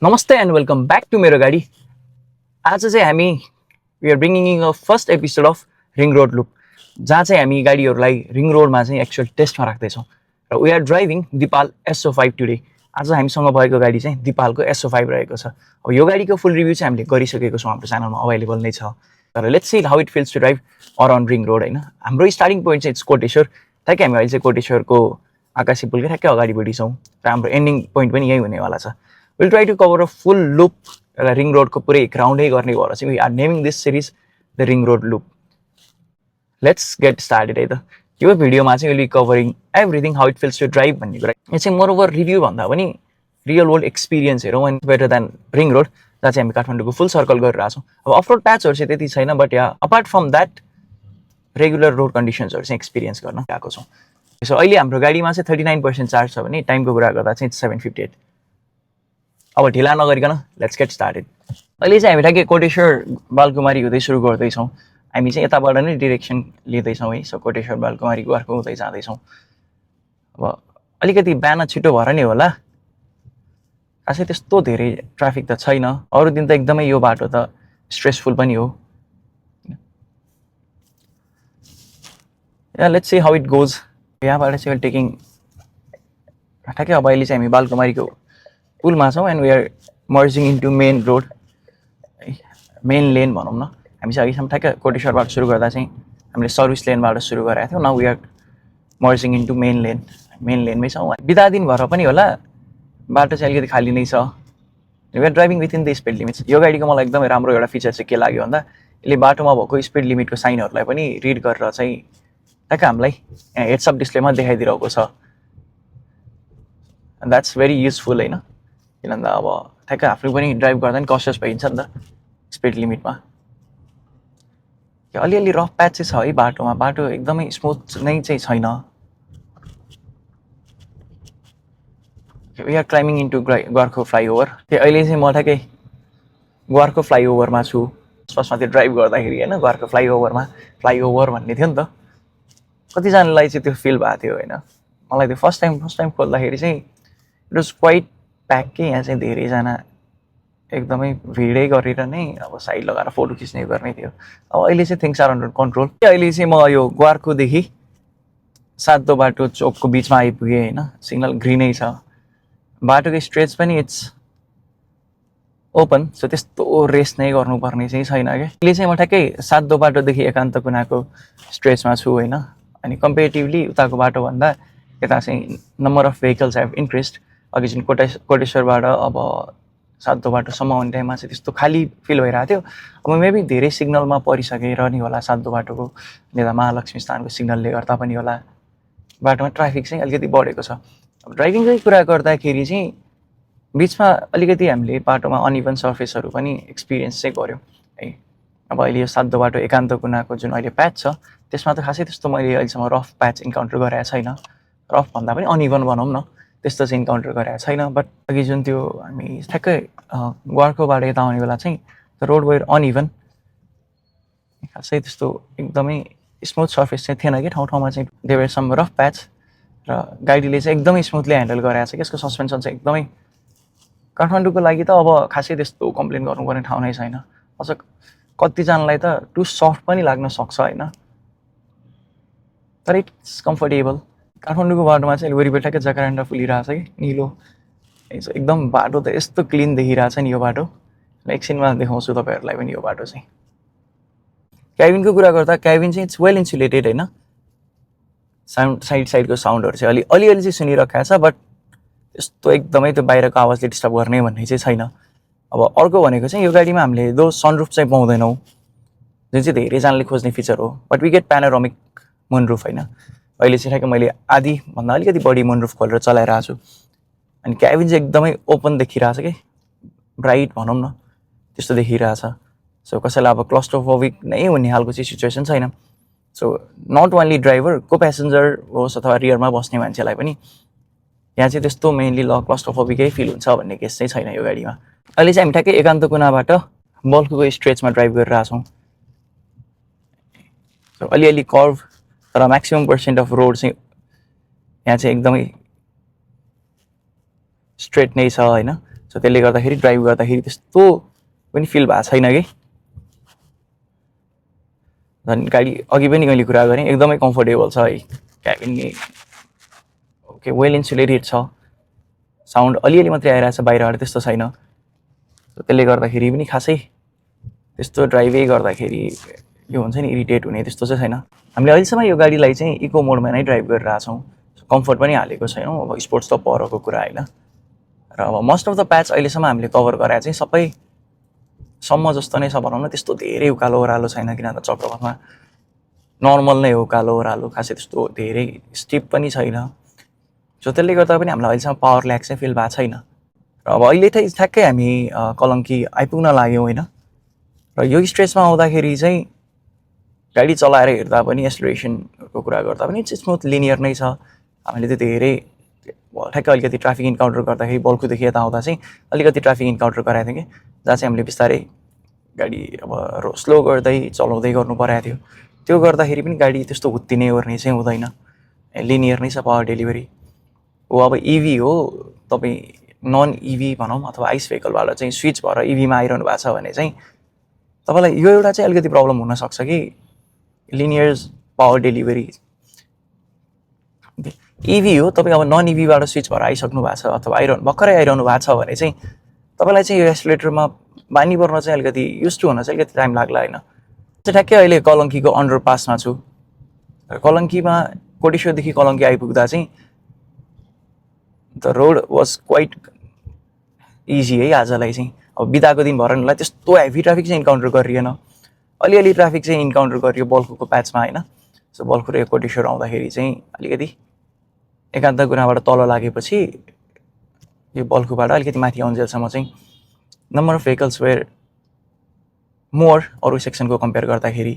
नमस्ते and welcome back to मेरो गाडी। आज चाहिँ हामी we are bringing a first episode of ring road loop, जहाँ चाहिँ हामी गाडीहरूलाई रिङ रोडमा चाहिँ एक्चुअल टेस्टमा राख्दैछौँ र we are driving Deepal SO5 today. आज हामीसँग भएको गाडी चाहिँ दिपालको SO5 रहेको छ। अब यो गाडीको फुल रिभ्यू चाहिँ हामीले गरिसकेको छौँ, हाम्रो च्यानलमा अभाइलेबल नै छ। तर let's see how it feels to drive around ring road होइन। हाम्रो स्टार्टिङ पोइन्ट चाहिँ इट्स कोटेश्वर। ठ्याक्कै हामी अहिले चाहिँ कोटेश्वरको आकाशी पुलकै ठ्याक्कै अगाडि बढिछौँ र हाम्रो एन्डिङ पोइन्ट पनि यही हुनेवाला छ। We'll try to cover a full loop, ring road को पूरे ground ही करने वाला है। We are naming this series the ring road loop. Let's get started है तो। यो भिडियो में चाहिँ we'll be covering everything how it feels to drive भन्ने कुरा। यो चाहिँ more over review भन्दा पनि real world experience हेरौँ and better than ring road। जहाँ चाहिँ हामी काठमाडौँको full circle गरिरहेको छौँ। अब off road patchहरू चाहिँ त्यति छैन, but yeah apart from that regular road conditionsहरू चाहिँ experience गर्न गएको छौँ। So अहिले हाम्रो गाडीमा चाहिँ 39% चार्ज छ भने टाइमको कुरा गर्दा चाहिँ 7:58। अब ढिला नगरिकन लेट्स गेट स्टार्टेड। अहिले चाहिँ हामी ठ्याक्कै कोटेश्वर बालकुमारी हुँदै सुरु गर्दैछौँ। हामी चाहिँ यताबाट नै डिरेक्सन लिँदैछौँ है। सो कोटेश्वर बालकुमारी घरको हुँदै जाँदैछौँ। अब अलिकति बिहान छिटो भएर नि होला, खासै त्यस्तो धेरै ट्राफिक त छैन। अरू दिन त एकदमै यो बाटो त स्ट्रेसफुल पनि हो। Let's see how it goes. यहाँबाट चाहिँ टेकिङ ठ्याक्कै अब अहिले चाहिँ हामी बालकुमारीको पुलमा छौँ and we are merging into main road, main lane भनौँ न। हामी चाहिँ अघिसम्म ठ्याक्कै कोटेश्वरबाट सुरु गर्दा चाहिँ हामीले सर्भिस लेनबाट सुरु गरेका थियौँ। Now we are merging into main lane. Main लेनमै छौँ। बिदा दिन भएर पनि होला बाटो चाहिँ अलिकति खाली नै छ। We are driving within the speed limits. यो गाडीको मलाई एकदमै राम्रो एउटा फिचर चाहिँ के लाग्यो भन्दा यसले बाटोमा भएको स्पिड लिमिटको साइनहरूलाई पनि रिड गरेर चाहिँ ठ्याक्कै हामीलाई हेड्स अप डिस्प्लेमा देखाइदिरहेको छ। द्याट्स भेरी युजफुल होइन, किनभने अब ठ्याक्कै आफू पनि ड्राइभ गर्दा पनि कसियस भइन्छ नि त स्पिड लिमिटमा। अलिअलि रफ प्याच चाहिँ छ है बाटोमा, बाटो एकदमै स्मुथ नै चाहिँ छैन। We are climbing into Gwarko flyover. त्यो अहिले चाहिँ म ठ्याक्कै ग्वार्खो फ्लाइओभरमा छु। फर्स्टमा त्यो ड्राइभ गर्दाखेरि होइन ग्वार्खो फ्लाइओभर भन्ने थियो नि त, कतिजनालाई चाहिँ त्यो फिल भएको थियो होइन। मलाई त्यो फर्स्ट टाइम खोल्दाखेरि चाहिँ इट वाज क्वाइट प्याक के। यहाँ चाहिँ धेरैजना एकदमै भिडै गरेर नै अब साइड लगाएर फोटो खिच्ने गर्ने थियो। अब अहिले चाहिँ थिङ्स आर अन्डर कन्ट्रोल। अहिले चाहिँ म यो ग्वार्खोदेखि सातो बाटो चोकको बिचमा आइपुगेँ होइन। सिग्नल ग्रिनै छ, बाटोको स्ट्रेच पनि इट्स ओपन, सो त्यस्तो रेस नै गर्नुपर्ने चाहिँ छैन क्या। अहिले चाहिँ म ठ्याक्कै सातो बाटोदेखि एकान्त कुनाको स्ट्रेचमा छु होइन। अनि कम्पेरिटिभली उताको बाटोभन्दा यता चाहिँ नम्बर अफ भेहिकल्स हेभ इन्क्रिज्ड। अघि चाहिँ कोटेश्वरबाट अब सातो बाटोसम्म आउने टाइममा चाहिँ त्यस्तो खाली फिल भइरहेको थियो। अब मेबी धेरै सिग्नलमा परिसकेर नि होला सातो बाटोको, यता महालक्ष्मी स्थानको सिग्नलले गर्दा पनि होला बाटोमा ट्राफिक चाहिँ अलिकति बढेको छ। अब ड्राइभिङकै कुरा गर्दाखेरि चाहिँ बिचमा अलिकति हामीले बाटोमा अनइभन सर्फेसहरू पनि एक्सपिरियन्स चाहिँ गऱ्यौँ है। अब अहिले यो सातो बाटो एकान्त कुनाको जुन अहिले प्याच छ त्यसमा त खासै त्यस्तो मैले अहिलेसम्म रफ प्याच इन्काउन्टर गरेको छैन। रफ भन्दा पनि अनइभन भनौँ न, त्यस्तो चाहिँ इन्काउन्टर गरेको छैन। बट अघि जुन त्यो हामी ठ्याक्कै ग्वार्खोबाट यता आउने बेला चाहिँ रोड वेयर अनइभन, खासै त्यस्तो एकदमै स्मुथ सर्फेस चाहिँ थिएन कि। ठाउँ चाहिँ देयर सम रफ प्याच र गाडीले चाहिँ एकदमै स्मुथली ह्यान्डल गरेको छ कि। यसको सस्पेन्सन चाहिँ एकदमै काठमाडौँको लागि त अब खासै त्यस्तो कम्प्लेन गर्नुपर्ने ठाउँ नै छैन। अझ कतिजनालाई त टु सफ्ट पनि लाग्न सक्छ होइन, तर इट्स कम्फर्टेबल। काठमाडौँको बाटोमा चाहिँ वरिपरि ठ्याक्कै जकारान्डा फुलिरहेछ कि निलो एकदम। बाटो त यस्तो क्लिन देखिरहेछ नि यो बाटो, एकछिनमा देखाउँछु तपाईँहरूलाई पनि यो बाटो चाहिँ। क्याबिनको कुरा गर्दा क्याबिन चाहिँ इट्स वेल इन्सुलेटेड होइन। साइडको साउन्डहरू चाहिँ अलिअलि चाहिँ सुनिरहेको छ, बट यस्तो एकदमै त्यो बाहिरको आवाजले डिस्टर्ब गर्ने भन्ने चाहिँ छैन। अब अर्को भनेको चाहिँ यो गाडीमा हामीले दो सनरुफ चाहिँ पाउँदैनौँ, जुन चाहिँ धेरैजनाले खोज्ने फिचर हो। बट वी गेट प्यानोरामिक मुनरुफ होइन। अहिले चाहिँ ठ्याक्कै मैले आधीभन्दा अलिकति बढी मुनरुफ खोलेर चलाइरहेको छु। अनि क्याबिन चाहिँ एकदमै ओपन देखिरहेछ कि, ब्राइट भनौँ न त्यस्तो देखिरहेछ। सो कसैलाई अब क्लस्ट्रोफोबिक नै हुने खालको चाहिँ सिचुएसन छैन। सो नट ओन्ली ड्राइभर, को प्यासेन्जर होस् अथवा रियरमा बस्ने मान्छेलाई पनि यहाँ चाहिँ त्यस्तो मेनली क्लस्ट्रोफोबिकै फिल हुन्छ भन्ने केस चाहिँ छैन यो गाडीमा। अहिले चाहिँ हामी ठ्याक्कै एकान्त कुनाबाट बल्कको स्ट्रेचमा ड्राइभ गरिरहेछौँ। सो अलिअलि कर्भ, तर म्याक्सिमम पर्सेन्ट अफ रोड चाहिँ यहाँ चाहिँ एकदमै स्ट्रेट नै छ होइन। सो त्यसले गर्दाखेरि ड्राइभ गर्दाखेरि त्यस्तो पनि फिल भएको छैन कि झन् गाडी अघि पनि मैले कुरा गरेँ एकदमै कम्फोर्टेबल छ है क्याबिन ओके वेल इन्सुलेटेड छ साउन्ड अलिअलि मात्रै आइरहेको छ बाहिरबाट त्यस्तो छैन त्यसले गर्दाखेरि पनि खासै त्यस्तो ड्राइभै गर्दाखेरि यो हुन्छ नि इरिटेट हुने त्यस्तो चाहिँ छैन हामीले अहिलेसम्म यो गाडीलाई चाहिँ इको मोडमा नै ड्राइभ गरिरहेछौँ कम्फोर्ट पनि हालेको छैनौँ अब स्पोर्ट्स त परको कुरा होइन र अब मोस्ट अफ द प्याच अहिलेसम्म हामीले कभर गराए चाहिँ सबै सम्म जस्तो नै छ भनौँ न त्यस्तो धेरै उकालो ओह्रालो छैन किनभने चक्रपथमा नर्मल नै हो उकालो ओह्रालो खासै त्यस्तो धेरै स्टिप पनि छैन सो त्यसले गर्दा पनि हामीलाई अहिलेसम्म पावर ल्याग चाहिँ फिल भएको छैन र अब अहिले त ठ्याक्कै हामी कलङ्की आइपुग्न लाग्यौँ होइन र यो स्ट्रेचमा आउँदाखेरि चाहिँ गाडी चलाएर हेर्दा पनि एक्सलरेसनको कुरा गर्दा पनि स्मुथ लिनियर नै छ हामीले त्यो धेरै ठ्याक्कै अलिकति ट्राफिक इन्काउन्टर गर्दाखेरि बल्कुदेखि यता आउँदा चाहिँ अलिकति ट्राफिक इन्काउन्टर गराएको थियौँ कि जहाँ चाहिँ हामीले बिस्तारै गाडी अब स्लो गर्दै चलाउँदै गर्नु परेको थियो त्यो गर्दाखेरि पनि गाडी त्यस्तो हुत्तिने ओर्ने चाहिँ हुँदैन लिनियर नै छ पावर डेलिभरी हो अब इभी हो तपाईँ नन इभी भनौँ अथवा आइस भेहिकलबाट चाहिँ स्विच भएर इभीमा आइरहनु भएको छ भने चाहिँ तपाईँलाई यो एउटा चाहिँ अलिकति प्रब्लम हुनसक्छ कि लिनियर पावर डेलिभरी इभी हो तपाईँ अब नन इभीबाट स्विच भएर आइसक्नु भएको छ अथवा भर्खरै आइरहनु भएको छ भने चाहिँ तपाईँलाई चाहिँ यो एक्सिलेटरमा बानी पर्न चाहिँ अलिकति युज टु हुन चाहिँ अलिकति टाइम लाग्ला होइन चाहिँ ठ्याक्कै अहिले कलङ्कीको अन्डर पासमा छु कलङ्कीमा कोटेश्वरदेखि कलङ्की आइपुग्दा चाहिँ the road was quite easy है आजलाई चाहिँ अब बिताको दिन भरनलाई त्यस्तो हेभी ट्राफिक चाहिँ इन्काउन्टर गरिएन अलिअलि ट्राफिक चाहिँ इन्काउन्टर गरियो बल्कुको प्याचमा होइन सो बल्कु र कोटेश्वर आउँदाखेरि चाहिँ अलिकति एकान्त गुनाबाट तल लागेपछि यो बल्कुबाट अलिकति माथि आउन्जेलसम्म चाहिँ number of vehicles where more अरू सेक्सनको कम्पेयर गर्दाखेरि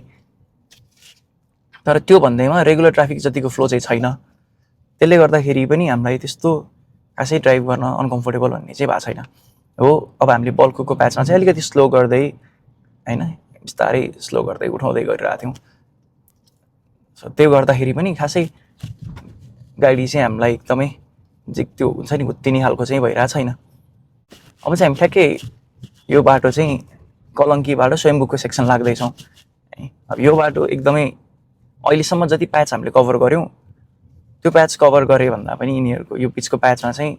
तर त्यो भन्दैमा रेगुलर ट्राफिक जतिको फ्लो चाहिँ छैन त्यसले गर्दाखेरि पनि हामीलाई त्यस्तो खासै ड्राइभ गर्न अनकम्फोर्टेबल भन्ने चाहिँ भएको छैन हो अब हामीले बल्कुको प्याचमा चाहिँ अलिकति स्लो गर्दै होइन बिस्तारै स्लो गर्दै उठाउँदै गरिरहेको थियौँ सो त्यो गर्दाखेरि पनि खासै गाडी चाहिँ हामीलाई एकदमै त्यो हुन्छ नि हुत्तिने खालको चाहिँ भइरहेको छैन अब चाहिँ हामी ठ्याक्कै यो बाटो चाहिँ कलङ्कीबाट स्वयम्भूको सेक्सन लाग्दैछौँ अब यो बाटो एकदमै अहिलेसम्म जति प्याच हामीले कभर गऱ्यौँ त्यो प्याच कभर गरे भन्दा पनि यिनीहरूको यो पिचको प्याचमा चाहिँ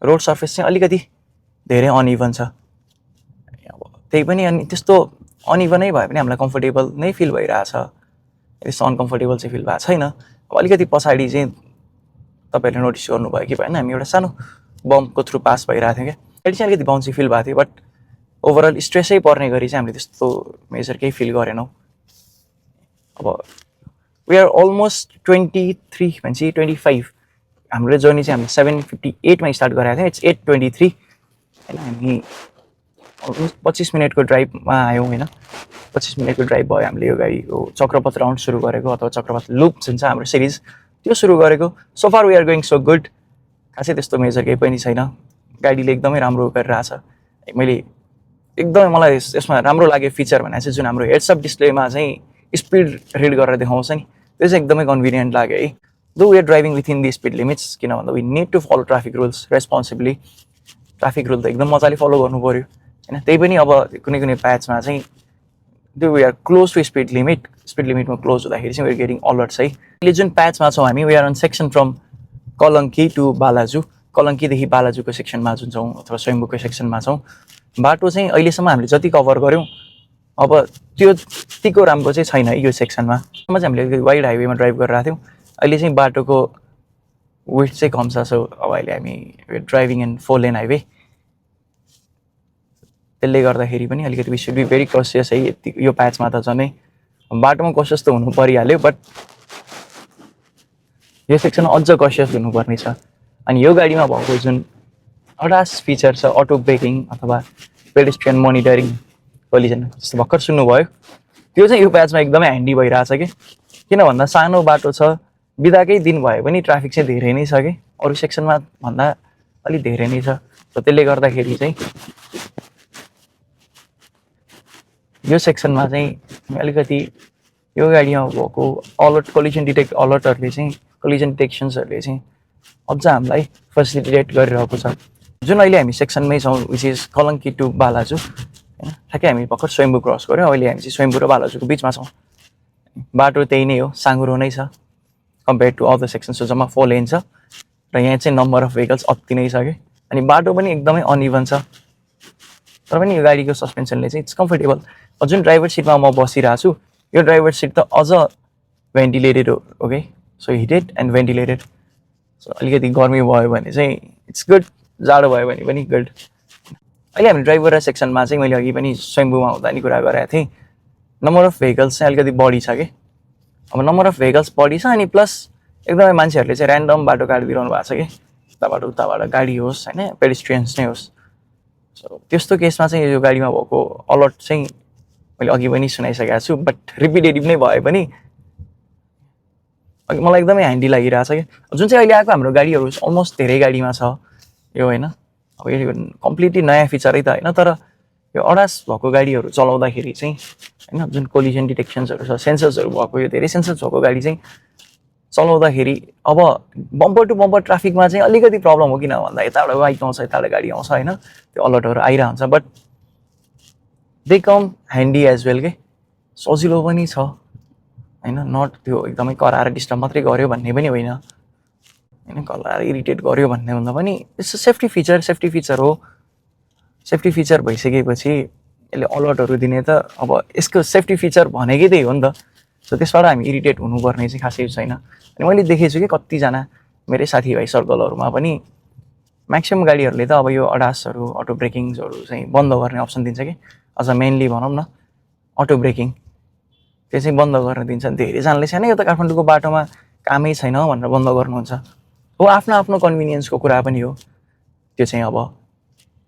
रोड सर्फेस चाहिँ अलिकति धेरै अनइभन छ अब त्यही पनि अनि त्यस्तो अनइभनै भए पनि हामीलाई कम्फोर्टेबल नै फिल भइरहेछ त्यस्तो अनकम्फोर्टेबल चाहिँ फिल भएको छैन अब अलिकति पछाडि चाहिँ तपाईँहरूले नोटिस गर्नुभयो कि भएन हामी एउटा सानो बम्पको थ्रु पास भइरहेको थियौँ क्या अहिले चाहिँ अलिकति बाउन्सी फिल भएको थियो बट ओभरअल स्ट्रेसै पर्ने गरी चाहिँ हामीले त्यस्तो मेजर केही फिल गरेनौँ अब वी आर अलमोस्ट 23 भनेपछि 25 हाम्रो जर्नी चाहिँ हामीले 7:58मा स्टार्ट गरेको थियौँ इट्स 8:23 होइन हामी अलमोस्ट 25 मिनटको ड्राइभमा आयौँ होइन 25 मिनटको ड्राइभ भयो हामीले यो गाडीको चक्रपथ राउन्ड सुरु गरेको अथवा चक्रपथ लुप हुन्छ हाम्रो सिरिज त्यो सुरु गरेको so far we are going so good खासै त्यस्तो मेजर केही पनि छैन गाडीले एकदमै राम्रो गरिरहेछ मैले एकदमै मलाई यसमा राम्रो लाग्यो फिचर भने चाहिँ जुन हाम्रो हेड्सअप डिस्प्लेमा चाहिँ स्पिड रिड गरेर देखाउँछ नि त्यो चाहिँ एकदमै कन्भिनियन्ट लाग्यो है though we are driving within the speed limits किन भन्दा we need to follow traffic rules responsibly traffic rule त एकदम मजाले फलो गर्नु पऱ्यो होइन त्यही पनि अब कुनै कुनै प्याचमा चाहिँ त्यो we are close to speed लिमिटमा क्लोज हुँदाखेरि चाहिँ वी आर गेटिङ अलर्ट्स है अहिले जुन प्याचमा छौँ हामी we are on section from Kalanki to Balaju कलङ्कीदेखि बालाजुको सेक्सनमा जुन छौँ अथवा स्वयम्भूको सेक्सनमा छौँ बाटो चाहिँ अहिलेसम्म हामीले जति कभर गऱ्यौँ अब त्यो त्यतिको राम्रो चाहिँ छैन है यो सेक्सनमा चाहिँ हामीले वाइड हाइवेमा ड्राइभ गरिरहेको थियौँ अहिले चाहिँ बाटोको विड्थ चाहिँ कम छ सो अब अहिले हामी ड्राइभिङ इन 4 लेन हाइवे त्यसले गर्दाखेरि पनि अलिकति we should be very cautious है यति यो प्याचमा त झनै बाटोमा कसियस त हुनु परिहाल्यो बट यो सेक्सनमा अझ कसियस हुनुपर्ने छ अनि यो गाडीमा भएको जुन अडास फिचर छ अटो ब्रेकिङ अथवा पेडेस्ट्रियन मोनिटरिङ कोलिजन जस्तो भर्खर सुन्नुभयो त्यो चाहिँ यो प्याचमा एकदमै ह्यान्डी भइरहेछ कि किन भन्दा सानो बाटो छ बिदाकै दिन भए पनि ट्राफिक चाहिँ धेरै नै छ कि अरू सेक्सनमा भन्दा अलिक धेरै नै छ र त्यसले गर्दाखेरि चाहिँ यो सेक्सनमा चाहिँ अलिकति यो गाडीमा भएको अलर्ट कोलिजन डिटेक्ट अलर्टहरूले चाहिँ कोलिजन डिटेक्सन्सहरूले चाहिँ अझ हामीलाई फेसिलिटेट गरिरहेको छ जुन अहिले हामी सेक्सनमै छौँ which is Kalanki to Balaju होइन ठ्याक्कै हामी भर्खर स्वयम्भू क्रस गऱ्यौँ अहिले हामी चाहिँ स्वयम्भू र बालाजुको बिचमा छौँ बाटो त्यही नै हो साँघुरो नै छ कम्पेयर टु अदर सेक्सन्स जम्मा 4 लेन छ र यहाँ चाहिँ नम्बर अफ भेहिकल्स अति नै छ कि अनि बाटो पनि एकदमै अनइभन छ तर पनि यो गाडीको सस्पेन्सनले चाहिँ इट्स कम्फर्टेबल जुन ड्राइभर सिटमा म बसिरहेको छु यो ड्राइभर सिट त अझ भेन्टिलेटेड हो okay so heated and ventilated so अलिकति गर्मी भयो भने चाहिँ इट्स गुड जाडो भयो भने पनि गुड अहिले हामी ड्राइभर र सेक्सनमा चाहिँ मैले अघि पनि स्वयम्भूमा हुँदा नि कुरा गरेको थिएँ नम्बर अफ भेहिकल्स चाहिँ अलिकति बढी छ कि अब नम्बर अफ भेहिकल्स बढी छ अनि प्लस एकदमै मान्छेहरूले चाहिँ ऱ्यान्डम बाटो काटिदिइरहनु भएको छ कि उताबाट गाडी होस् होइन पेडेस्ट्रियन्स नै होस् सो त्यस्तो केसमा चाहिँ यो गाडीमा भएको अलर्ट चाहिँ मैले अघि पनि सुनाइसकेको छु बट रिपिटेटिभ नै भए पनि मलाई एकदमै ह्यान्डी लागिरहेको छ कि जुन चाहिँ अहिले आएको हाम्रो गाडीहरू अलमोस्ट धेरै गाडीमा छ यो होइन अब यो कम्प्लिटली नयाँ फिचरै त होइन तर यो अडास भएको गाडीहरू चलाउँदाखेरि चाहिँ होइन जुन कोलिजन डिटेक्सन्सहरू छ सेन्सर्सहरू भएको यो धेरै सेन्सर्स भएको गाडी चाहिँ चलाउँदाखेरि अब बम्पर टु बम्पर ट्राफिकमा चाहिँ अलिकति प्रब्लम हो किन भन्दा यताबाट बाइक आउँछ यताबाट गाडी आउँछ होइन त्यो अलर्टहरू आइरहेको हुन्छ but they come handy as well के सजिलो पनि छ होइन नट त्यो एकदमै कराएर डिस्टर्ब मात्रै गर्यो भन्ने पनि होइन होइन कराएर इरिटेट गर्यो भन्ने भन्दा पनि यस्तो सेफ्टी फिचर हो सेफ्टी फिचर भइसकेपछि यसले अलर्टहरू दिने त अब यसको सेफ्टी फिचर भनेकै त्यही हो नि त सो त्यसबाट हामी इरिटेट हुनुपर्ने चाहिँ खासै छैन अनि मैले देखेको छु कि कतिजना मेरै साथीभाइ सर्कलहरूमा पनि म्याक्सिमम् गाडीहरूले त अब यो अडासहरू अटो ब्रेकिङ्सहरू चाहिँ बन्द गर्ने अप्सन दिन्छ कि अझ मेनली भनौँ न अटो ब्रेकिङ त्यो चाहिँ बन्द गर्न दिन्छ धेरैजनाले छैन यो त काठमाडौँको बाटोमा कामै छैन भनेर बन्द गर्नुहुन्छ हो आफ्नो आफ्नो कन्भिनियन्सको कुरा पनि हो त्यो चाहिँ अब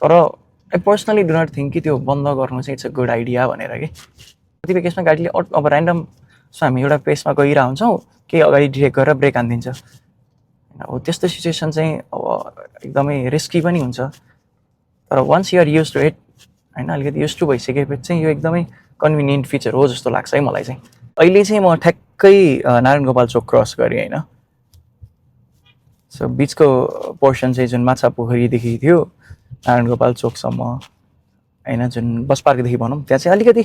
तर I personally do not think कि त्यो बन्द गर्नु चाहिँ इट्स अ गुड आइडिया भनेर कि कतिपय केसमा गाडीले अब ऱ्यान्डम सो हामी एउटा पेसमा गइरहेको हुन्छौँ केही अगाडि डिटेक्ट गरेर ब्रेक हानिदिन्छ अब त्यस्तो सिचुएसन चाहिँ अब एकदमै रिस्की पनि हुन्छ तर once you're use to it होइन अलिकति युज टु भइसकेपछि चाहिँ यो एकदमै कन्भिनियन्ट फिचर हो जस्तो लाग्छ है मलाई चाहिँ अहिले चाहिँ म ठ्याक्कै नारायण गोपाल चोक क्रस गरेँ होइन सो बिचको पोर्सन चाहिँ जुन माछा पोखरीदेखि थियो नारायण गोपाल चोकसम्म होइन जुन बस पार्कदेखि भनौँ त्यहाँ चाहिँ अलिकति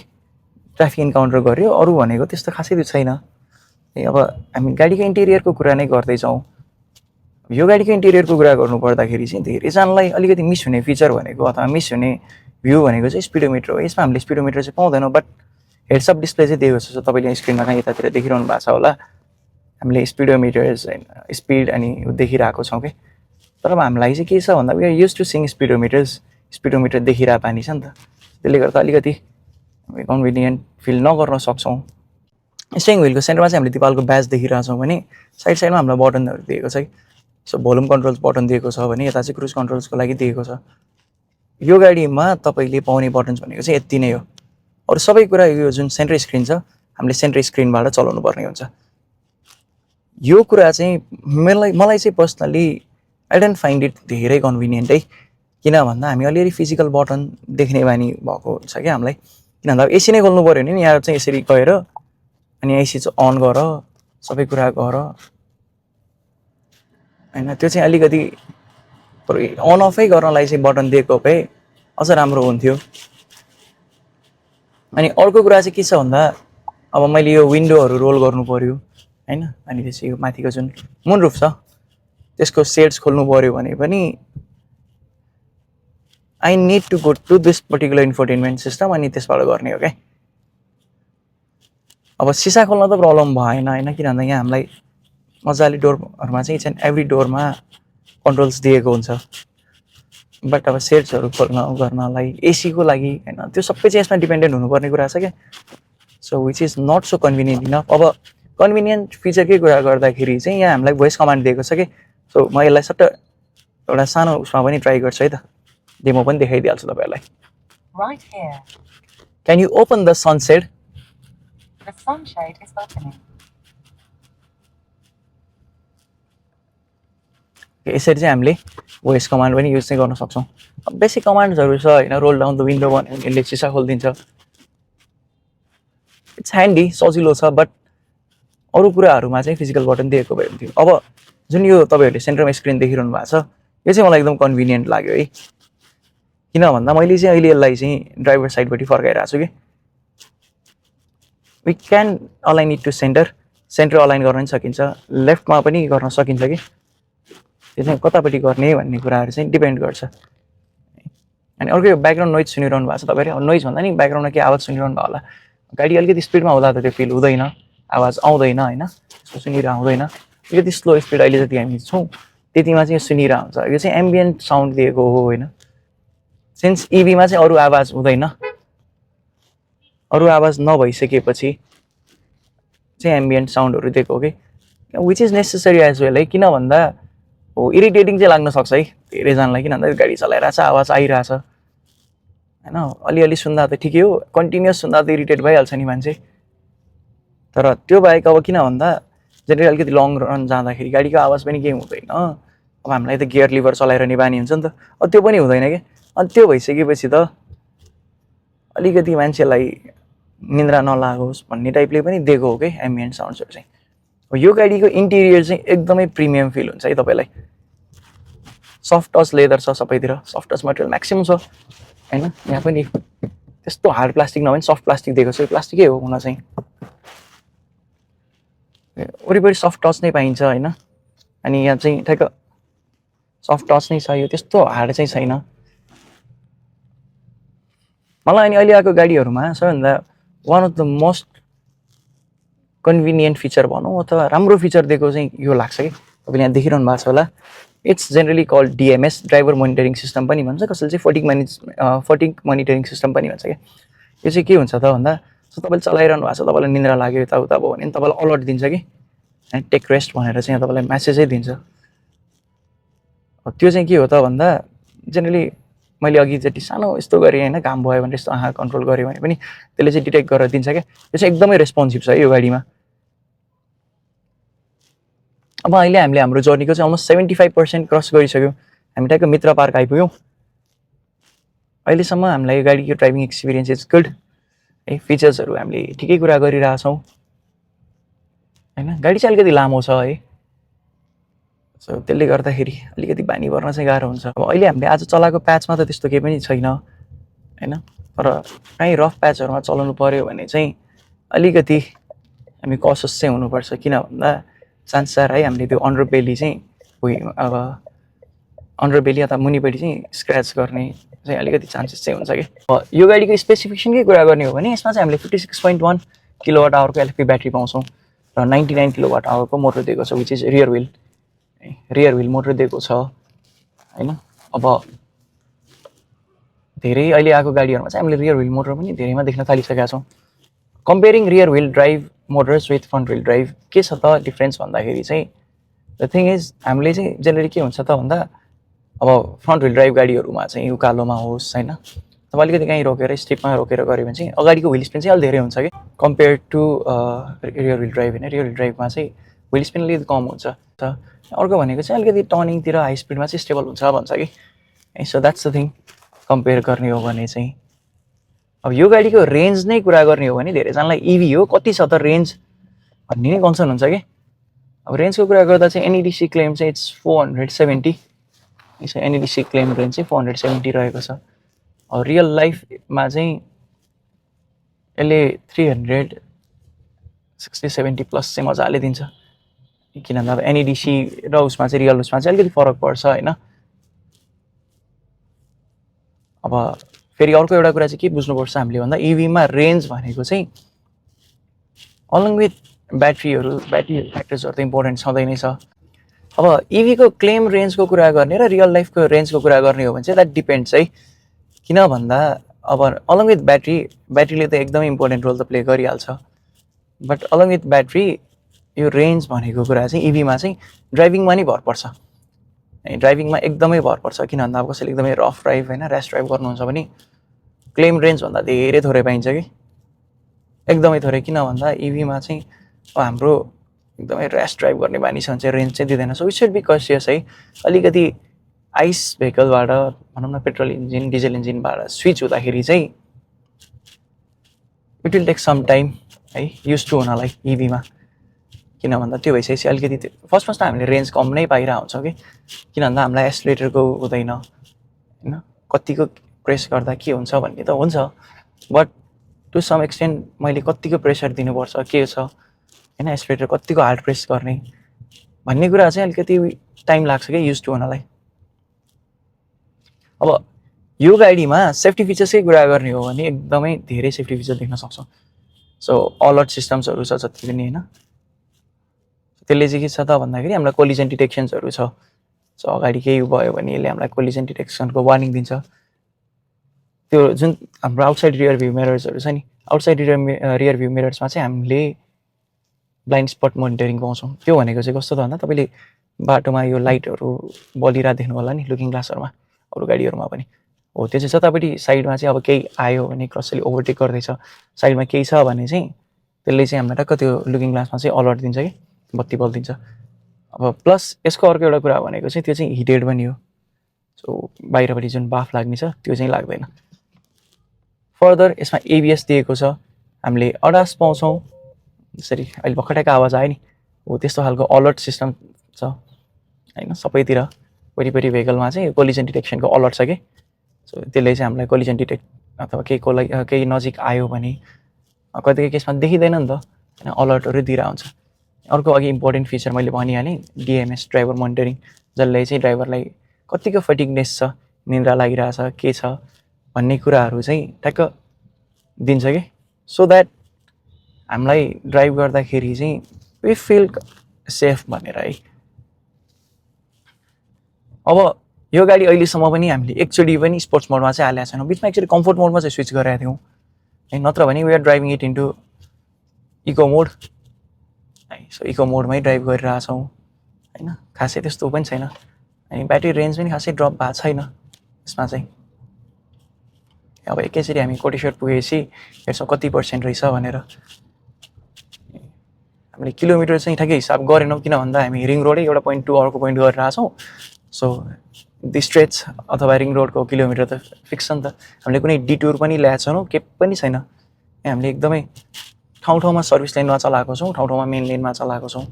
ट्राफिक इन्काउन्टर गऱ्यो अरू भनेको त्यस्तो खासै त्यो छैन अब हामी गाडीको इन्टेरियरको कुरा नै गर्दैछौँ यो गाडीको इन्टेरियरको कुरा गर्नुपर्दाखेरि चाहिँ धेरैजनालाई अलिकति मिस हुने फिचर भनेको अथवा मिस हुने भ्यू भनेको चाहिँ स्पिडोमिटर हो यसमा हामीले स्पिडोमिटर चाहिँ पाउँदैनौँ बट हेड्सअप डिस्प्ले चाहिँ दिएको छ तपाईँले स्क्रिनमा कहाँ यतातिर देखिरहनु भएको छ होला हामीले स्पिडोमिटर्स होइन स्पिड अनि देखिरहेको छौँ कि तर अब हामीलाई चाहिँ के छ भन्दा we are use to seeing speedometer देखिरहेको पानी छ नि त त्यसले गर्दा अलिकति कन्भिनियन्ट फिल नगर्न सक्छौँ स्टेरिङ व्हिलको सेन्टरमा चाहिँ हामीले दिपालको ब्याज देखिरहेछौँ भने साइडमा हामीलाई बटनहरू दिएको छ कि सो भोल्युम कन्ट्रोल्स बटन दिएको छ भने यता चाहिँ क्रुज कन्ट्रोल्सको लागि दिएको छ यो गाडीमा तपाईँले पाउने बटन्स भनेको चाहिँ यति नै हो अरू सबै कुरा यो जुन सेन्टर स्क्रिन छ हामीले सेन्टर स्क्रिनबाट चलाउनु पर्ने हुन्छ यो कुरा चाहिँ मलाई चाहिँ personally I don't find it धेरै कन्भिनियन्ट है किन भन्दा हामी अलिअलि फिजिकल बटन देख्ने बानी भएको छ क्या हामीलाई किन भन्दा एसी नै खोल्नु पऱ्यो भने यहाँ चाहिँ यसरी गएर अनि एसी चाहिँ अन गर सबै कुरा गर होइन त्यो चाहिँ अलिकति अन अफै गर्नलाई चाहिँ बटन दिएको भए अझ राम्रो हुन्थ्यो अनि अर्को कुरा चाहिँ के छ भन्दा अब मैले यो विन्डोहरू रोल गर्नु पऱ्यो होइन अनि त्यसपछि यो माथिको जुन मुनरुफ छ त्यसको सेड्स खोल्नु पऱ्यो भने पनि I need to go to this particular infotainment system अनि त्यसबाट गर्ने हो क्या अब सिसा खोल्न त प्रब्लम भएन होइन किन भन्दा यहाँ हामीलाई मजाले डोरहरूमा चाहिँ इच एन्ड एभ्री डोरमा कन्ट्रोल्स दिएको हुन्छ बट अब सेड्सहरू खोल्न गर्नलाई एसीको लागि होइन त्यो सबै चाहिँ यसमा डिपेन्डेन्ट हुनुपर्ने कुरा छ क्या so which is not so convenient enough अब कन्भिनियन्ट फिचरकै कुरा गर्दाखेरि चाहिँ यहाँ हामीलाई भोइस कमान्ड दिएको छ कि सो म यसलाई सट्ट एउटा सानो उसमा पनि ट्राई गर्छु है त डेमो पनि देखाइदिइहाल्छु तपाईँहरूलाई क्यान यु ओपन द सनसेड यसरी चाहिँ हामीले भोइस कमान्ड पनि युज चाहिँ गर्न सक्छौँ बेसिक कमान्ड्सहरू छ होइन रोल डाउन द विन्डो भन्यो भने यसले सिसा खोलिदिन्छ इट्स ह्यान्डी सजिलो छ बट अरू कुराहरूमा चाहिँ फिजिकल बटन दिएको भए हुन्थ्यो अब जुन यो तपाईँहरूले सेन्टरमा स्क्रिन देखिरहनु भएको छ यो चाहिँ मलाई एकदम कन्भिनियन्ट लाग्यो है। किन भन्दा मैले चाहिँ अहिले यसलाई चाहिँ ड्राइभर साइडबाट फर्काइरहेको छु कि we can align it to center align गर्न पनि सकिन्छ, लेफ्टमा पनि गर्न सकिन्छ कि त्यो चाहिँ कतापट्टि गर्ने भन्ने कुराहरू चाहिँ डिपेन्ड गर्छ। अनि अर्को यो ब्याकग्राउन्ड नोइज सुनिरहनु भएको छ तपाईँहरू, नोइज भन्दा नि ब्याकग्राउन्डमा के आवाज सुनिरहनु भयो होला, गाडी अलिकति स्पिडमा हुँदा त त्यो फिल हुँदैन, आवाज आउँदैन होइन, त्यसको सुनिरह हुँदैन। अलिकति स्लो स्पिड अहिले जति हामी छौँ त्यतिमा चाहिँ सुनिरह हुन्छ। यो चाहिँ एम्बियन्ट साउन्ड दिएको हो होइन, सिन्स इभीमा चाहिँ अरू आवाज हुँदैन, अरू आवाज नभइसकेपछि चाहिँ एम्बियन्ट साउन्डहरू दिएको हो कि, which is necessary as well है। किन भन्दा हो इरिटेटिङ चाहिँ लाग्न सक्छ है धेरैजनालाई, किन भन्दा गाडी चलाइरहेछ आवाज आइरहेछ होइन, अलिअलि सुन्दा त ठिकै हो, कन्टिन्युस सुन्दा त इरिटेट भइहाल्छ नि मान्छे। तर त्यो बाहेक अब किन भन्दा जेनरली अलिकति लङ रन जाँदाखेरि गाडीको आवाज पनि केही हुँदैन। अब हामीलाई त गियर लिभर चलाइरहने बानी हुन्छ नि त, अब त्यो पनि हुँदैन क्या। अनि त्यो भइसकेपछि त अलिकति मान्छेलाई निन्द्रा नलागोस् भन्ने टाइपले पनि दिएको हो कि एम्बियन्ट साउन्ड्सहरू चाहिँ। यो गाडीको इन्टिरियर चाहिँ एकदमै प्रिमियम फिल हुन्छ है तपाईँलाई। सफ्ट टच लेदर छ सबैतिर, सफ्ट टच मटेरियल म्याक्सिमम छ होइन। यहाँ पनि त्यस्तो हार्ड प्लास्टिक नभए पनि सफ्ट प्लास्टिक दिएको छ, यो प्लास्टिकै हो हुन चाहिँ, वरिपरि सफ्ट टच नै पाइन्छ होइन। अनि यहाँ चाहिँ ठ्याक्क सफ्ट टच नै छ, यो त्यस्तो हार्ड चाहिँ छैन। मलाई अनि अहिले आएको गाडीहरूमा सबैभन्दा one of the most convenient feature भनौँ अथवा राम्रो फिचर दिएको चाहिँ यो लाग्छ कि तपाईँले यहाँ देखिरहनु भएको छ होला। It's generally called DMS, driver monitoring system पनि भन्छ, कसैले चाहिँ फटिग मोनिटरिङ सिस्टम पनि भन्छ क्या। यो चाहिँ के हुन्छ त भन्दा सो तपाईँले चलाइरहनु भएको छ, तपाईँलाई निन्द्रा लाग्यो यताउता भयो भने तपाईँलाई अलर्ट दिन्छ कि टेक रेस्ट भनेर चाहिँ तपाईँलाई म्यासेजै दिन्छ। त्यो चाहिँ के हो त भन्दा जेनरली मैले अघिचोटि सानो यस्तो गरेँ होइन, काम भयो भने यस्तो आँखा कन्ट्रोल गरेँ भने पनि त्यसले चाहिँ डिटेक्ट गरेर दिन्छ क्या। यो चाहिँ एकदमै रेस्पोन्सिभ छ यो गाडीमा। अब अहिले हामीले हाम्रो जर्नीको चाहिँ अलमोस्ट 75% क्रस गरिसक्यौँ, हामी टक्क मित्र पार्क आइपुग्यौँ। अहिलेसम्म हामीलाई यो गाडीको ड्राइभिङ एक्सपिरियन्स इज गुड है, फिचर्सहरू हामीले ठिकै कुरा गरिरहेछौँ होइन। गाडी चाहिँ अलिकति लामो छ है, सो त्यसले गर्दाखेरि अलिकति बानी पर्न चाहिँ गाह्रो हुन्छ। अब अहिले हामीले आज चलाएको प्याचमा त त्यस्तो केही पनि छैन होइन, तर कहीँ रफ प्याचहरूमा चलाउनु पऱ्यो भने चाहिँ अलिकति हामी कसियस चाहिँ हुनुपर्छ। किन भन्दा चान्स है हामीले त्यो अन्डरबेली चाहिँ अब अन्डरबेली अथवा मुनिपट्टि चाहिँ स्क्रच गर्ने चाहिँ अलिकति चान्सेस चाहिँ हुन्छ कि। यो गाडीको स्पेसिफिकेसनकै कुरा गर्ने हो भने यसमा चाहिँ हामीले 56.1 किलोवाट आवरको एलएफपी ब्याट्री पाउँछौँ र 99 किलोवाट आवरको मोटर दिएको छ, which is rear wheel motor दिएको छ होइन। अब धेरै अहिले आएको गाडीहरूमा चाहिँ हामीले रियर व्हिल मोटर पनि धेरैमा देख्न थालिसकेका छौँ। Comparing rear wheel drive Motors with front wheel drive के छ त डिफ्रेन्स भन्दाखेरि चाहिँ द थिङ इज हामीले चाहिँ जेनरली के हुन्छ त भन्दा अब फ्रन्ट व्हिल ड्राइभ गाडीहरूमा चाहिँ उकालोमा होस् होइन, अब अलिकति कहीँ रोकेर स्ट्रिपमा रोकेर गऱ्यो भने चाहिँ अगाडिको व्हिल स्पिन चाहिँ अलिक धेरै हुन्छ कि compare to rear wheel drive होइन। रियर व्हिल ड्राइभमा चाहिँ व्हिल स्पिन अलिकति कम हुन्छ। अर्को भनेको चाहिँ अलिकति टर्निङतिर हाई स्पिडमा चाहिँ स्टेबल हुन्छ भन्छ कि। So that's the thing compare गर्ने हो भने चाहिँ। अब यो गाडीको रेन्ज नै कुरा गर्ने हो भने धेरैजनालाई इभी हो कति छ त रेन्ज भन्ने नै कन्सर्न हुन्छ कि। अब रेन्जको कुरा गर्दा चाहिँ एनइडिसी क्लेम चाहिँ इट्स 470, एनइडिसी क्लेम रेन्ज चाहिँ 470 रहेको छ। अब रियल लाइफमा चाहिँ यसले 360-70 प्लस चाहिँ मजाले दिन्छ। किन भन्दा अब एनइडिसी र उसमा चाहिँ रियल उसमा चाहिँ अलिकति फरक पर्छ होइन। अब फेरि अर्को एउटा कुरा चाहिँ के बुझ्नुपर्छ हामीले भन्दा इभीमा रेन्ज भनेको चाहिँ अलङ विथ ब्याट्री फ्याक्टर्सहरू त इम्पोर्टेन्ट छँदै नै छ। अब इभीको क्लेम रेन्जको कुरा गर्ने र रियल लाइफको रेन्जको कुरा गर्ने हो भने चाहिँ द्याट डिपेन्ड्स है। किन भन्दा अब अलङ विथ ब्याट्रीले त एकदमै इम्पोर्टेन्ट रोल त प्ले गरिहाल्छ, बट अलङ विथ ब्याट्री यो रेन्ज भनेको कुरा चाहिँ इभीमा चाहिँ ड्राइभिङमा नै भर पर्छ। ड्राइभिङमा एकदमै भर पर्छ। किन भन्दा अब कसैले एकदमै रफ ड्राइभ होइन ऱ्यास ड्राइभ गर्नुहुन्छ भने क्लेम रेन्जभन्दा धेरै थोरै पाइन्छ कि, एकदमै थोरै। किन भन्दा इभीमा चाहिँ हाम्रो एकदमै ऱ्यास ड्राइभ गर्ने बानी छ भने चाहिँ रेन्ज चाहिँ दिँदैन। So we should be cautious है। अलिकति आइस भेहिकलबाट भनौँ न पेट्रोल इन्जिन डिजल इन्जिनबाट स्विच हुँदाखेरि चाहिँ it will take some time है युज टु हुनलाई इभीमा। किन भन्दा त्यो भइसकेपछि अलिकति फर्स्टमा हामीले रेन्ज कम नै पाइरहेको हुन्छौँ कि किन भन्दा हामीलाई एक्सिलेटरको हुँदैन होइन कतिको प्रेस गर्दा के हुन्छ भन्ने त हुन्छ बट टु सम एक्सटेन्ट मैले कतिको प्रेसर दिनुपर्छ के छ होइन एक्सिलेटर कतिको हार्ड प्रेस गर्ने भन्ने कुरा चाहिँ अलिकति टाइम लाग्छ क्या युज टु हुनलाई। अब यो गाडीमा सेफ्टी फिचर्सकै कुरा गर्ने हो भने एकदमै धेरै सेफ्टी फिचर देख्न सक्छौँ। सो अलर्ट सिस्टम्सहरू छ जति पनि होइन त्यसले चाहिँ के छ त भन्दाखेरि हामीलाई कोलिजन डिटेक्सन्सहरू छ। सो अगाडि केही भयो भने यसले हामीलाई कोलिजन डिटेक्सनको वार्निङ दिन्छ। त्यो जुन हाम्रो आउटसाइड रियर भ्यू मिरर्सहरू छ नि आउटसाइड रियर भ्यू मिरर्समा चाहिँ हामीले ब्लाइन्ड स्पट मोनिटरिङ पाउँछौँ। त्यो भनेको चाहिँ कस्तो त भन्दा तपाईँले बाटोमा यो लाइटहरू बलिरहेको देख्नु होला नि लुकिङ ग्लासहरूमा अरू गाडीहरूमा पनि हो त्यो चाहिँ जतापट्टि साइडमा चाहिँ अब केही आयो भने कसैले ओभरटेक गर्दैछ साइडमा केही छ भने चाहिँ त्यसले चाहिँ हामीलाई टक्क त्यो लुकिङ ग्लासमा चाहिँ अलर्ट दिन्छ कि बत्ती बल्दिन्छ। अब प्लस यसको अर्को एउटा कुरा भनेको चाहिँ त्यो चाहिँ हिटेड पनि हो। सो बाहिरपट्टि जुन बाफ लाग्ने छ त्यो चाहिँ लाग्दैन। फर्दर यसमा एबिएस दिएको छ हामीले अडास पाउँछौँ जसरी अहिले भर्खरको आवाज आयो नि हो त्यस्तो खालको अलर्ट सिस्टम छ होइन सबैतिर वरिपरि भेहिकलमा चाहिँ कोलिजन डिटेक्सनको अलर्ट छ कि सो त्यसले चाहिँ हामीलाई कोलिजन डिटेक्ट अथवा केही नजिक आयो भने कतिको केसमा देखिँदैन नि त होइन अलर्टहरू दिइरहेको हुन्छ। अर्को अघि इम्पोर्टेन्ट फिचर मैले भनिहालेँ डिएमएस ड्राइभर मोनिटरिङ जसले चाहिँ ड्राइभरलाई कतिको फटिकनेस छ निन्द्रा लागिरहेछ के छ भन्ने कुराहरू चाहिँ ठ्याक्क दिन्छ कि सो द्याट हामीलाई ड्राइभ गर्दाखेरि चाहिँ वी फिल सेफ भनेर है। अब यो गाडी अहिलेसम्म पनि हामीले एकचोटि पनि स्पोर्ट्स मोडमा चाहिँ हालेको छैनौँ बिचमा एकचोटि कम्फोर्ट मोडमा चाहिँ स्विच गरेका थियौँ है नत्र भने we are driving it into eco mode है। सो इको मोडमै ड्राइभ गरिरहेछौँ होइन खासै त्यस्तो पनि छैन अनि ब्याट्री रेन्ज पनि खासै ड्रप भएको छैन यसमा चाहिँ। अब एकैचोटि हामी कोटेश्वर पुगेपछि हेर्छौँ कति पर्सेन्ट रहेछ भनेर हामीले किलोमिटर चाहिँ ठ्याक्कै हिसाब गरेनौँ किन भन्दा हामी रिङ रोडै एउटा पोइन्ट टू अर्को पोइन्ट गरिरहेछौँ। सो दि स्ट्रेच अथवा रिङ रोडको किलोमिटर त फिक्स छ नि त हामीले कुनै डिटुर पनि ल्याएको छैनौँ के पनि छैन हामीले एकदमै ठाउँ ठाउँमा सर्भिस लाइनमा चलाएको छौँ ठाउँ ठाउँमा मेन लेनमा चलाएको छौँ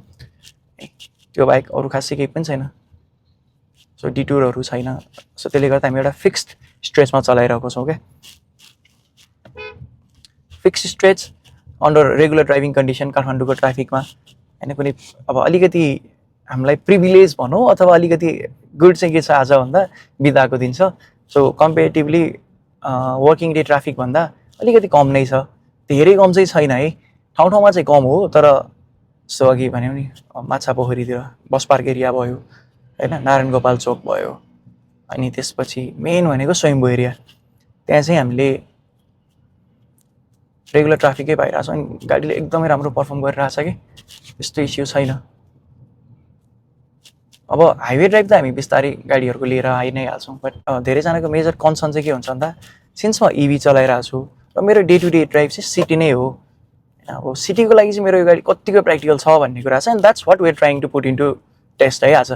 त्यो बाहेक अरू खासै केही पनि छैन। सो डिटुरहरू छैन सो त्यसले गर्दा हामी एउटा फिक्स्ड स्ट्रेचमा चलाइरहेको छौँ क्या fixed stretch under regular driving condition काठमाडौँको ट्राफिकमा होइन कुनै अब अलिकति हामीलाई प्रिभिलेज भनौँ अथवा अलिकति गुड चाहिँ के छ आज भन्दा बिदाको दिन छ। सो कम्पेरिटिभली वर्किङ डे ट्राफिकभन्दा अलिकति कम नै छ धेरै कम चाहिँ छैन है ठाउँ ठाउँमा चाहिँ कम हो तर सो अघि भन्यौँ नि माछा पोखरीतिर बस पार्क एरिया भयो होइन नारायण गोपाल चोक भयो अनि त्यसपछि मेन भनेको स्वयम्भू एरिया त्यहाँ चाहिँ हामीले रेगुलर ट्राफिकै पाइरहेको छ अनि गाडीले एकदमै राम्रो पर्फर्म गरिरहेछ कि त्यस्तो इस्यु छैन। अब हाइवे ड्राइभ त हामी बिस्तारै गाडीहरूको लिएर आइ नै हाल्छौँ बट धेरैजनाको मेजर कन्सर्न चाहिँ के हुन्छ भन्दा सिन्स म इभी चलाइरहेको छु र मेरो डे टु डे ड्राइभ चाहिँ सिटी नै हो अब सिटीको लागि चाहिँ मेरो यो गाडी कतिको प्र्याक्टिकल छ भन्ने कुरा छ and that's what we are trying to put into test है आज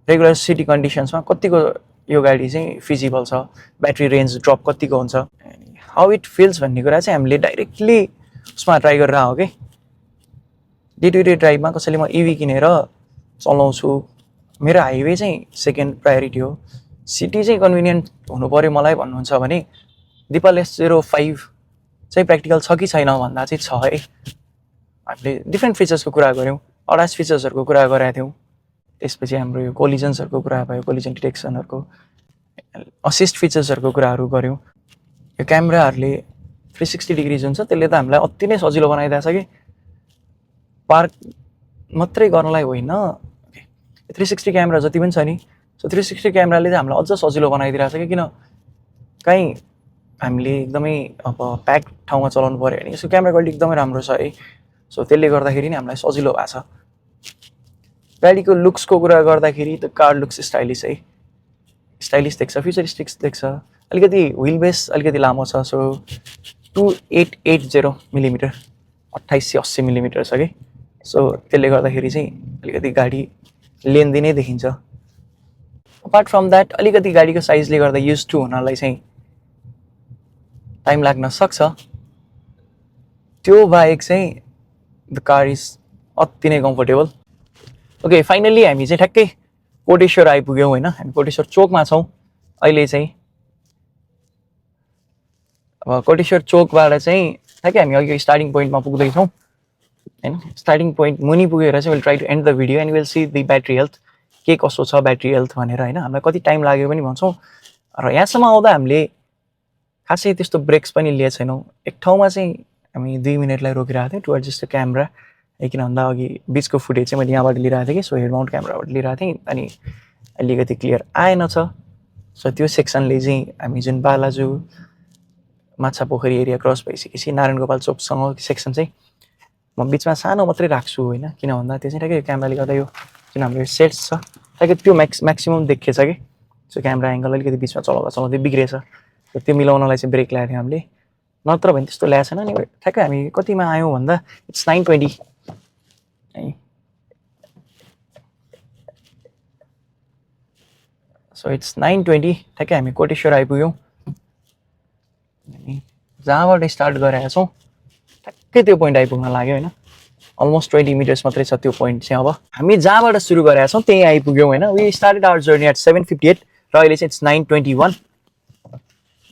रेगुलर सिटी कन्डिसन्समा कतिको यो गाडी चाहिँ फिजिबल छ ब्याट्री रेन्ज ड्रप कतिको हुन्छ हाउ इट फिल्स भन्ने कुरा चाहिँ हामीले डाइरेक्टली उसमा ट्राई गरेर हो कि डे टु डे ड्राइभमा कसैले म इभी किनेर चलाउँछु मेरो हाइवे चाहिँ सेकेन्ड प्रायोरिटी हो सिटी चाहिँ कन्भिनियन्ट हुनु पऱ्यो मलाई भन्नुहुन्छ भने दिपाल S05 चाहिँ प्र्याक्टिकल छ कि छैन भन्दा चाहिँ छ है। हामीले डिफ्रेन्ट फिचर्सको कुरा गऱ्यौँ अडास फिचर्सहरूको कुरा गरेका थियौँ त्यसपछि हाम्रो यो कोलिजन्सहरूको कुरा भयो कोलिजन डिटेक्सनहरूको असिस्ट फिचर्सहरूको कुराहरू गऱ्यौँ। यो क्यामेराहरूले 360 डिग्रिज हुन्छ त्यसले त हामीलाई अति नै सजिलो बनाइदिएको छ कि पार्क मात्रै गर्नलाई होइन 360 क्यामेरा जति पनि छ नि सो 360 क्यामेराले चाहिँ हामीलाई अझ सजिलो बनाइदिरहेको छ कि किन कहीँ हामीले एकदमै अब प्याक ठाउँमा चलाउनु पऱ्यो भने यसको क्यामेरा क्वालिटी एकदमै राम्रो छ है। सो त्यसले गर्दाखेरि नि हामीलाई सजिलो भएको छ। गाडीको लुक्सको कुरा गर्दाखेरि त कार लुक्स स्टाइलिस है स्टाइलिस देख्छ फ्युचरिस्टिक देख्छ अलिकति व्हिल बेस अलिकति लामो छ सो 2880 मिलिमिटर 2880 मिलिमिटर छ कि सो त्यसले गर्दाखेरि चाहिँ अलिकति गाडी लेन्दी नै देखिन्छ। अपार्ट फ्रम द्याट अलिकति गाडीको साइजले गर्दा युज टु हुनलाई चाहिँ टाइम लाग्न सक्छ त्यो बाहेक चाहिँ द कार इज अति नै कम्फर्टेबल। ओके फाइनल्ली हामी चाहिँ ठ्याक्कै कोटेश्वर आइपुग्यौँ होइन, हामी कोटेश्वर चोकमा छौँ अहिले चाहिँ। अब कोटेश्वर चोकबाट चाहिँ ठ्याक्कै हामी अघि स्टार्टिङ पोइन्टमा पुग्दैछौँ होइन। स्टार्टिङ पोइन्ट मुनि पुगेर चाहिँ will try to end the video and will see the battery health के कसो छ ब्याट्री हेल्थ भनेर होइन। हामीलाई कति टाइम लाग्यो पनि भन्छौँ र यहाँसम्म आउँदा हामीले खासै त्यस्तो ब्रेक्स पनि लिएको छैनौँ। एक ठाउँमा चाहिँ हामी 2 मिनटलाई रोकिरहेको थियौँ टु एडजस्ट द क्यामेरा, किन भन्दा अघि बिचको फुटेज चाहिँ मैले यहाँबाट लिइरहेको थिएँ कि, सो हेड माउन्ट क्यामेराबाट लिइरहेको थिएँ अनि अलिकति क्लियर आएन छ। सो त्यो सेक्सनले चाहिँ हामी जुन बालाजु माछा पोखरी एरिया क्रस भइसकेपछि नारायण गोपाल चोकसँग सेक्सन चाहिँ म बिचमा सानो मात्रै राख्छु होइन, किन भन्दा त्यो चाहिँ ठ्याक्कै क्यामेराले गर्दा यो जुन हाम्रो सेट्स छ ठ्याक्कै त्यो म्याक्सिमम् देखिएछ कि। सो क्यामेरा एङ्गल अलिकति बिचमा चलाउँदै बिग्रेछ, त्यो मिलाउनलाई चाहिँ ब्रेक ल्याएको थियौँ हामीले, नत्र भने त्यस्तो ल्याएको छैन नि। ठ्याक्कै हामी कतिमा आयौँ भन्दा इट्स 920 है। सो इट्स 920 ठ्याक्कै हामी कोटेश्वर आइपुग्यौँ। जहाँबाट स्टार्ट गरेका छौँ ठ्याक्कै त्यो पोइन्ट आइपुग्न लाग्यो होइन। अलमोस्ट 20 मिटर्स मात्रै छ त्यो पोइन्ट चाहिँ। अब हामी जहाँबाट सुरु गरेका छौँ त्यहीँ आइपुग्यौँ होइन। We started our journey at 7:58 र अहिले चाहिँ इट्स 9:21।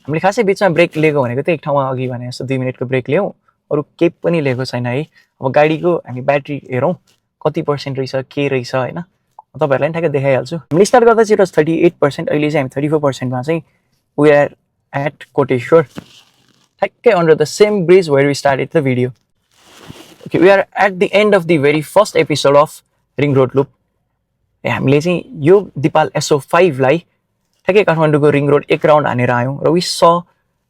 हामीले खासै बिचमा ब्रेक लिएको भनेको चाहिँ एक ठाउँमा अघि भने जस्तो 2 मिनटको ब्रेक ल्याउँ, अरू केही पनि लिएको छैन है। अब गाडीको हामी ब्याट्री हेरौँ कति पर्सेन्ट रहेछ के रहेछ होइन, तपाईँहरूलाई पनि ठ्याक्कै देखाइहाल्छु। हामीले स्टार्ट गर्दा चाहिँ इट 38%, अहिले चाहिँ हामी 34%मा चाहिँ वी आर एट कोटेश्वर, ठ्याक्कै under the same bridge where we started the video. Okay we are at the end of the very first episode of ring road loop. हामीले चाहिँ यो दिपाल SO5 लाई ठ्याक्कै काठमाडौँको रिङ रोड एक राउन्ड हानेर आयौँ र we saw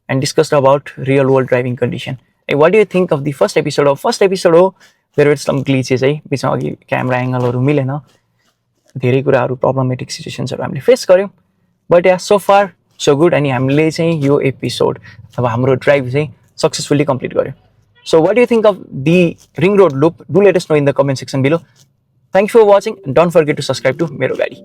and discussed about real world driving condition. What do you think of the first episode हो देयर वर सम ग्लिचेस है, बिचमा अघि क्यामेरा एङ्गलहरू मिलेन, धेरै कुराहरू प्रब्लमेटिक सिचुएसन्सहरू हामीले फेस गऱ्यौँ, but yeah so far so good. अनि हामीले चाहिँ यो एपिसोड अब हाम्रो ड्राइभ चाहिँ सक्सेसफुल्ली कम्प्लिट गर्यो। So what do you think of the ring road loop, do let us know in the comment section below. Thank you for watching, don't forget to subscribe to मेरो गाडी।